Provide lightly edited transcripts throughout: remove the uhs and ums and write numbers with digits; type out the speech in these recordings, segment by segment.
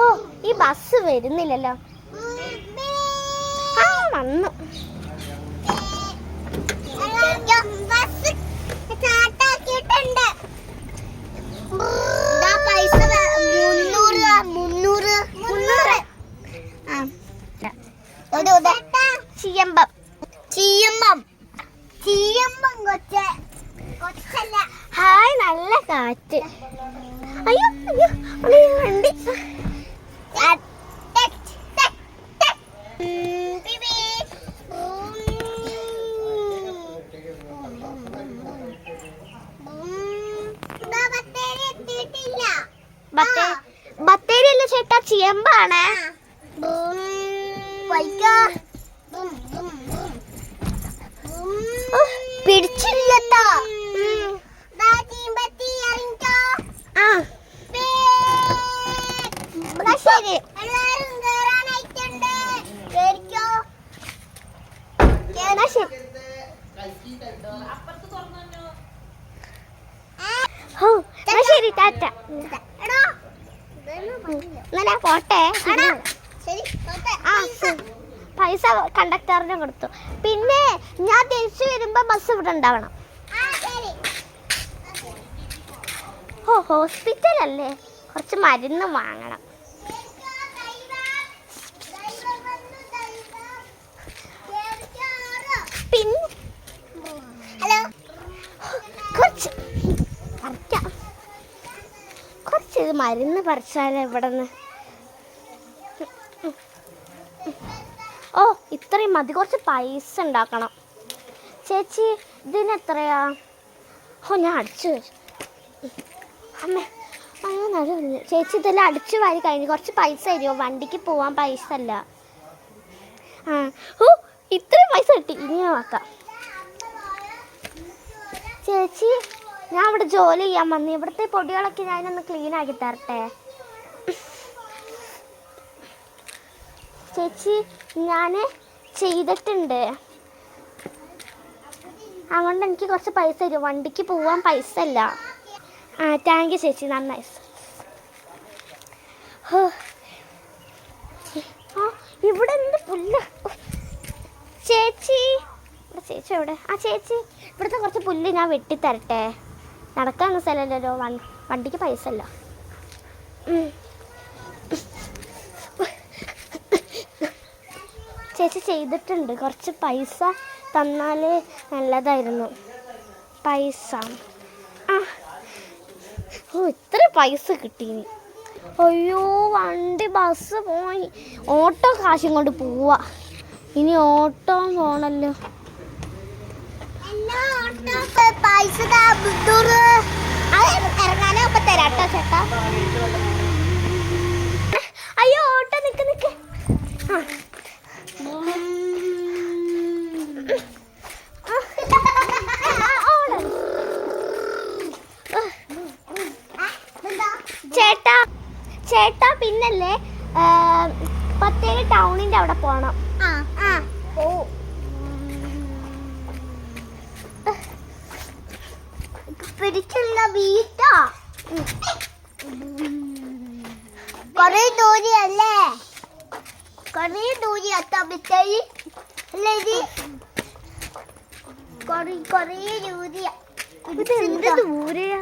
ഓ ഈ ബസ് വരുന്നില്ലല്ലോ. ആ വന്നു. ചീയമ്പം ചീയമ്പം ചീയമ്പം കൊച്ചല്ല. ഹായ് നല്ല കാറ്റ്. അയ്യോ അയ്യോ വണ്ടി. ബത്തേരി അല്ല ചേട്ടാ, ചിയമ്പാണ്. പിടിച്ചില്ലട്ടോ. ശരി ശരി ടാറ്റ. പോട്ടെ. പൈസ കണ്ടക്ടറിന് കൊടുത്തു. പിന്നെ ഞാൻ തിരിച്ചു വരുമ്പോ ബസ് ഇവിടെ ഉണ്ടാവണം. ഓ ഹോസ്പിറ്റൽ അല്ലേ, കുറച്ച് മരുന്ന് വാങ്ങണം. പിന്നെ കുറച്ച് മരുന്ന് പറിച്ചാലേ ഇവിടെന്ന്. ഓ ഇത്രയും മതി, കുറച്ച് പൈസ ഉണ്ടാക്കണം. ചേച്ചി ഇതിന് എത്രയാ? ഓ ഞാൻ അടിച്ചു അമ്മേ. ചേച്ചി ഇതെല്ലാം അടിച്ചു വാരി കഴിഞ്ഞു. കുറച്ച് പൈസ തരുമോ? വണ്ടിക്ക് പോവാൻ പൈസ അല്ല. ഓ ഇത്രയും പൈസ കിട്ടി, ഇനി നോക്കാം. ചേച്ചി ഞാൻ ഇവിടെ ജോലി ചെയ്യാൻ വന്നു. ഇവിടുത്തെ പൊടികളൊക്കെ ഞാനൊന്ന് ക്ലീൻ ആക്കി തരട്ടെ. ചേച്ചി ഞാൻ ചെയ്തിട്ടുണ്ട്, അതുകൊണ്ട് എനിക്ക് കുറച്ച് പൈസ തരും. വണ്ടിക്ക് പോവാൻ പൈസ അല്ല. താങ്ക് യു ചേച്ചി, നന്നായി. ഇവിടെ എന്ത് പുല്ല്. ചേച്ചി ചേച്ചി എവിടെ? ചേച്ചി ഇവിടുത്തെ കുറച്ച് പുല്ല് ഞാൻ വെട്ടിത്തരട്ടെ. നടക്കാനൊന്നും സ്ഥലമല്ലല്ലോ, വണ്ടിക്ക് പൈസ അല്ല. ചേച്ചി ചെയ്തിട്ടുണ്ട്, കുറച്ച് പൈസ തന്നാൽ നല്ലതായിരുന്നു. പൈസ ഓ ഇത്ര പൈസ കിട്ടീനി. അയ്യോ വണ്ടി ബസ് പോയി. ഓട്ടോ കാശും കൊണ്ട് പോവാ. ഇനി ഓട്ടോ പോണല്ലോ. ഇറങ്ങാനൊക്കെ തരാട്ടോ ചേട്ടാ. അയ്യോ ഓട്ടോ നിക്ക് നിക്ക്. ചേട്ടാ ചേട്ടാ പിന്നല്ലേ ബത്തേരി ടൗണിന്റെ അവിടെ പോണം. പിടിച്ചുള്ള വീട്ടാ. കൊറേ ദൂരല്ലേ, കൊറേ ദൂരത്താ ബത്തേരി അല്ലേ? കൊറേ ദൂര. ഇത് എന്ത് ദൂരെയാ?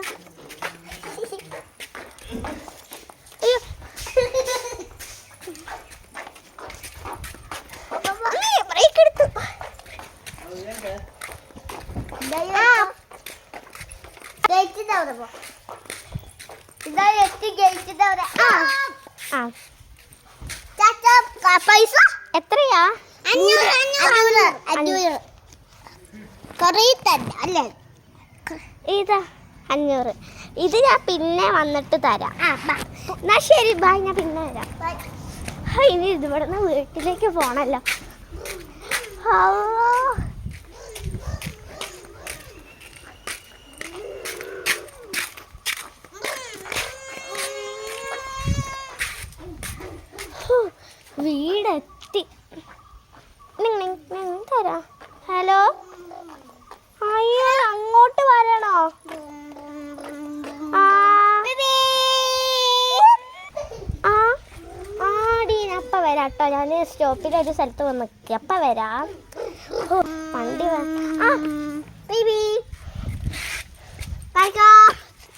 പൈസ എത്രയാ? 500. ഇതാ 500. ഇത് ഞാൻ പിന്നെ വന്നിട്ട് തരാം. എന്നാ ശരി ബായ്, ഞാൻ പിന്നെ തരാം. ഇനി ഇവിടുന്ന് വീട്ടിലേക്ക് പോണല്ലോ. വീടെത്തി. തരാം. ഹലോ, അയ്യോ അങ്ങോട്ട് വരണോ? വരാം കേട്ടോ. ഞാൻ സ്റ്റോപ്പിലൊരു സ്ഥലത്ത് വന്ന് നിൽക്കുക. അപ്പം വരാം. വണ്ടി ആ ബേബി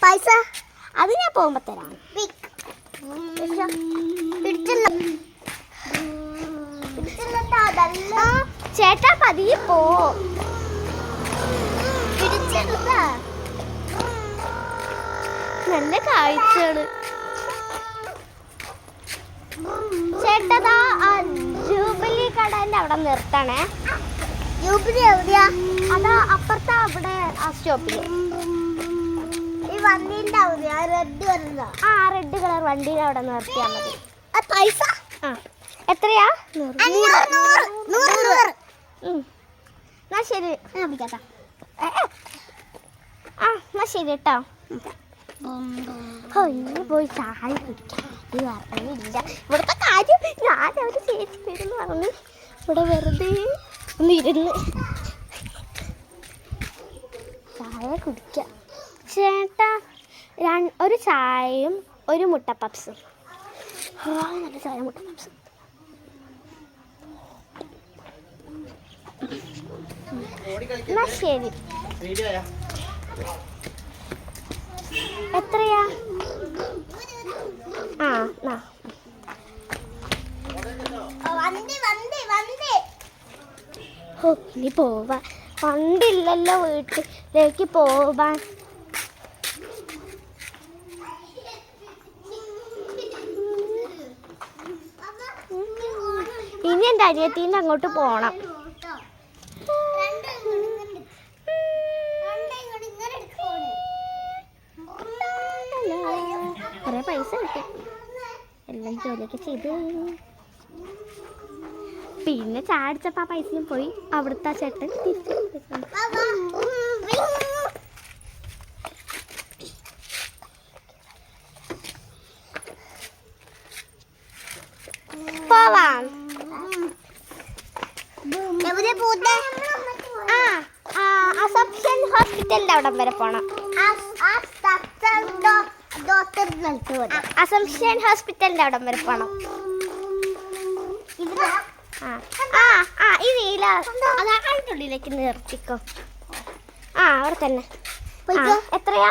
പൈസ അത് ഞാൻ പോകുമ്പോൾ തരാം. ചേട്ടാ പതിയെ പോ. നല്ല കാഴ്ചകള്. ചേട്ടതാ ജൂബിലി കടന്റെ അവിടെ നിർത്തണേ. ജൂബിലി എവിടെയാ? അതാ അപ്പുറത്താ അവിടെ ആ സ്റ്റോപ്പില്. ഈ വണ്ടീന്റെ അവിടെ റെഡ് കളർ. ആ റെഡ് കളർ വണ്ടീനെ അവിടെ നിർത്തിയാ മതി. പൈസ എത്രയാ? 100. എന്നാ ശരി. ആ എന്നാ ശരി കേട്ടോ. ഇനി പോയി ചായ കുടിക്കാൻ പറഞ്ഞില്ല. ഇവിടുത്തെ കാര്യം ഞാൻ അവര് ചേച്ചി വരുന്നു പറഞ്ഞു ഇവിടെ വെറുതെ ഒന്ന് ഇരുന്ന് ചായ കുടിക്കാം. ചേട്ടാ ഒരു ചായയും ഒരു മുട്ട പപ്സും. നല്ല ചായ മുട്ട പപ്സും. എന്നാ ശരി. എത്രയാ? ഇനി പോവാ. വണ്ടില്ലല്ലോ വീട്ടിലേക്ക് പോവാൻ. ഇനി എൻ്റെ അനിയത്തീൻ്റെ അങ്ങോട്ട് പോണം. കുറേ പൈസ കിട്ടി. എല്ലാം ജോലിയൊക്കെ ചെയ്ത് പിന്നെ ചായ അടിച്ചപ്പോൾ ആ പൈസയും പോയി. അവിടുത്തെ ചേട്ടൻ തിരിച്ചു പോവാം. അസംപ്ഷൻ ഹോസ്പിറ്റലിന്റെ അവിടെ വരെ പോണം. അസംപ്ഷൻ ഹോസ്പിറ്റലിന്റെ അവിടെ വരെ പോണം. ഈ നീല അതിൻ്റെ ഉള്ളിലേക്ക് നിർത്തിക്കോ. അവിടെ തന്നെ. എത്രയാ? എത്രയാ?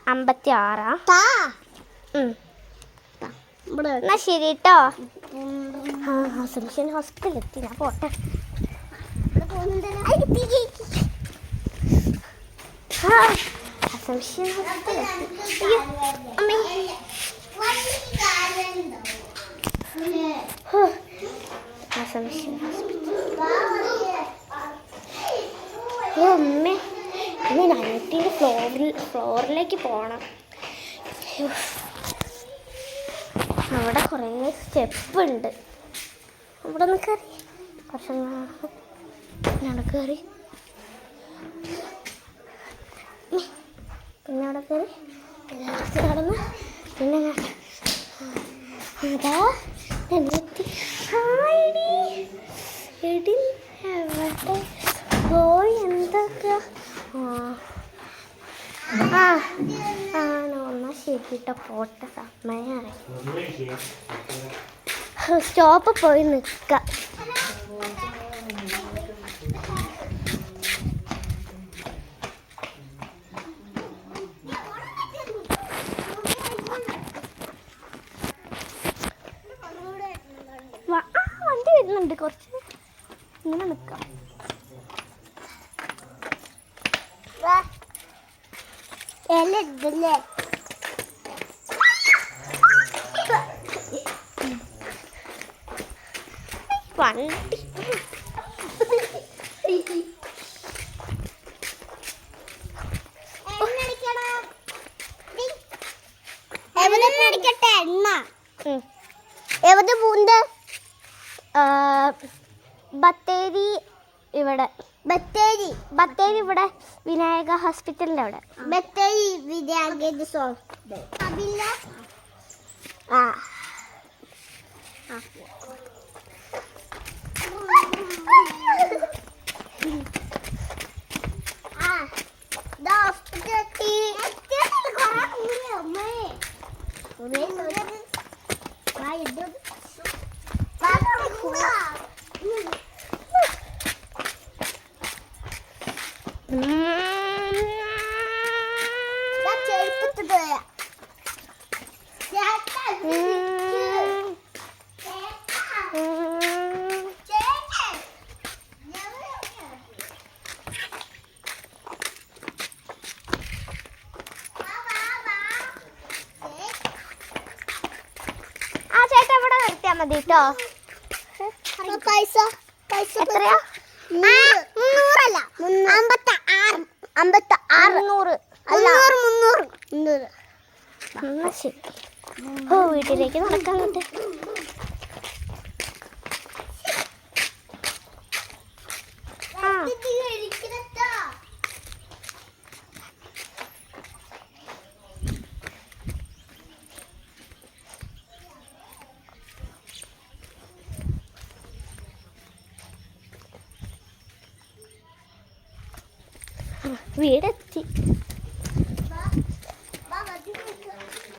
56. എന്നാ ശരി കേട്ടോ. അസംപ്ഷൻ ഹോസ്പിറ്റലിൽ എത്തി. ഞാൻ പോട്ടെ. അസംപ്ഷൻ ഹോസ്പിറ്റലിൽ അമ്മേ അസംപ്ഷൻ അമ്മേ ഇനി 90 ഫ്ലോറിലേക്ക് പോകണം. അവിടെ കുറേ സ്റ്റെപ്പ് ഉണ്ട്. അവിടെ നിന്ന് കയറി കുറച്ച് കയറി പിന്നെ അവിടെ കയറി കടന്ന് പിന്നെ അതാ എത്തി. എടി എവിടെ പോയി? എന്തൊക്കെ ഒന്നാ ശരിട്ടോ. പോട്ടെ സമയമായി. സ്റ്റോപ്പ് പോയി നിൽക്കാം. വണ്ടി വരുന്നുണ്ട്. കുറച്ച് ഇങ്ങനെ നിൽക്കാം. വണ്ടി എണ്ണ എവിടെ പൂണ്ട്? ബത്തേരി ഇവിടെ. ബത്തേരി ഇവിടെ വിനായക ഹോസ്പിറ്റലിൻ്റെ അവിടെ. ബത്തേരി വിനായക ആ ചേട്ടാ ഇവിടെ നിർത്തിയാ മതി കേട്ടോ. പൈസ പൈസ എത്രയാ? 300 600. അല്ല 300. എന്നാ ശരി. ഓ വീട്ടിലേക്ക് നടക്കാൻ കിട്ടെ. വീടെത്തി.